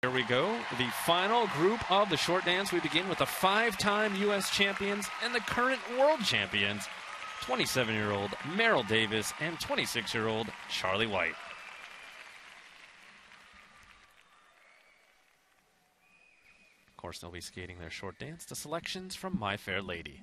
Here we go, the final group of the short dance. We begin with the 5-time U.S. champions and the current world champions, 27-year-old Meryl Davis and 26-year-old Charlie White. Of course, they'll be skating their short dance to selections from My Fair Lady.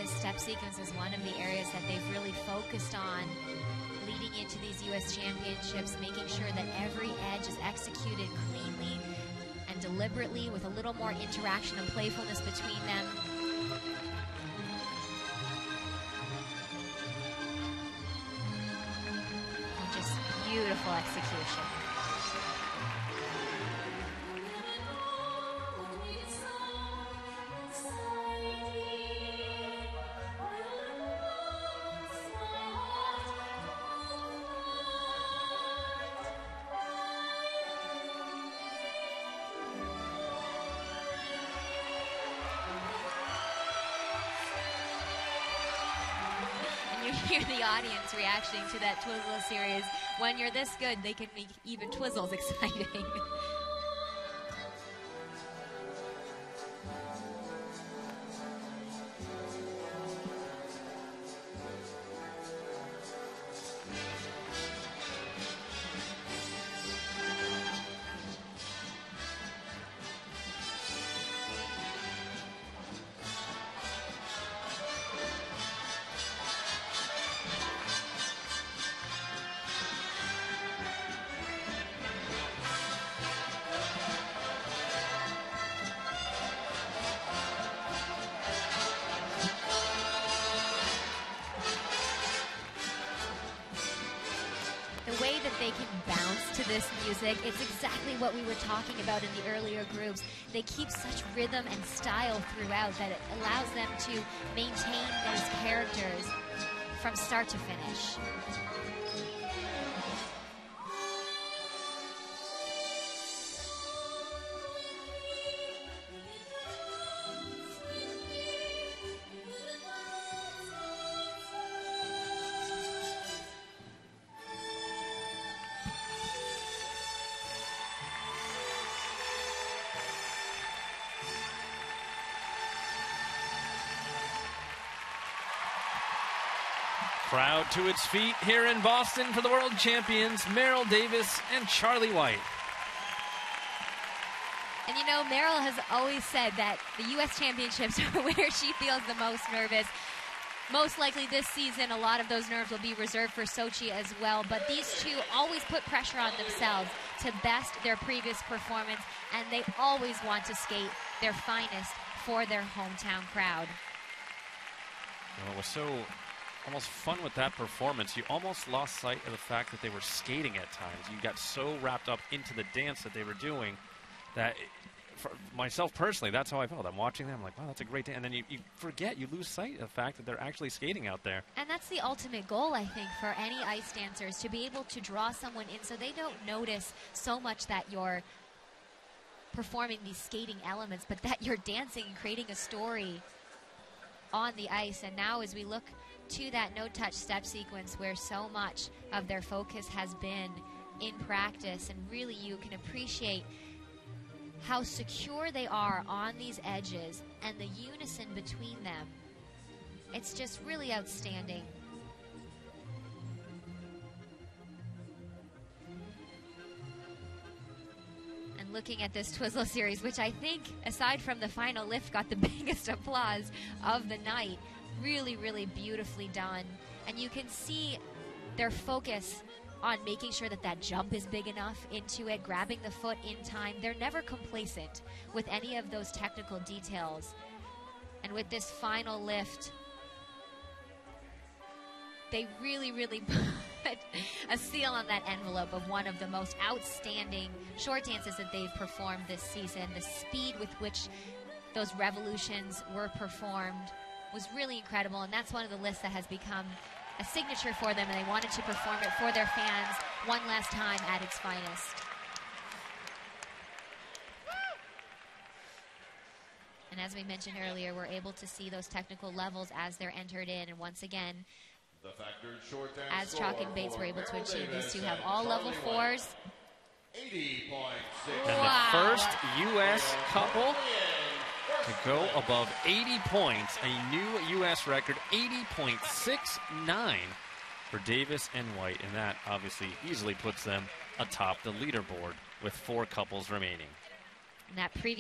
Step sequence is one of the areas that they've really focused on leading into these U.S. championships, making sure that every edge is executed cleanly and deliberately with a little more interaction and playfulness between them. And just beautiful execution. You hear the audience reacting to that Twizzle series. When you're this good, they can make even Twizzles exciting. The way that they can bounce to this music, it's exactly what we were talking about in the earlier groups. They keep such rhythm and style throughout that it allows them to maintain those characters from start to finish. Crowd to its feet here in Boston for the world champions, Meryl Davis and Charlie White. And you know, Meryl has always said that the U.S. championships are where she feels the most nervous. Most likely this season, a lot of those nerves will be reserved for Sochi as well. But these two always put pressure on themselves to best their previous performance, and they always want to skate their finest for their hometown crowd. Well, it was so almost fun with that performance. You almost lost sight of the fact that they were skating at times. You got so wrapped up into the dance that they were doing that, for myself personally, that's how I felt. I'm watching them, I'm like, wow, that's a great dance. And then you forget, you lose sight of the fact that they're actually skating out there. And that's the ultimate goal, I think, for any ice dancers, to be able to draw someone in so they don't notice so much that you're performing these skating elements, but that you're dancing and creating a story on the ice. And now as we look to that no-touch step sequence where so much of their focus has been in practice, and really you can appreciate how secure they are on these edges and the unison between them. It's just really outstanding. And looking at this Twizzle series, which I think, aside from the final lift, got the biggest applause of the night. Really, really beautifully done. And you can see their focus on making sure that that jump is big enough into it, grabbing the foot in time. They're never complacent with any of those technical details. And with this final lift, they really, really put a seal on that envelope of one of the most outstanding short dances that they've performed this season. The speed with which those revolutions were performed was really incredible, and that's one of the lifts that has become a signature for them, and they wanted to perform it for their fans one last time at its finest. And as we mentioned earlier, we're able to see those technical levels as they're entered in, and once again, as Chalk and Bates were able to achieve, these two have all level 4s. 80.6. And the first U.S. couple to go above 80 points, a new U.S. record, 80.69 for Davis and White, and that obviously easily puts them atop the leaderboard with 4 couples remaining. And that previous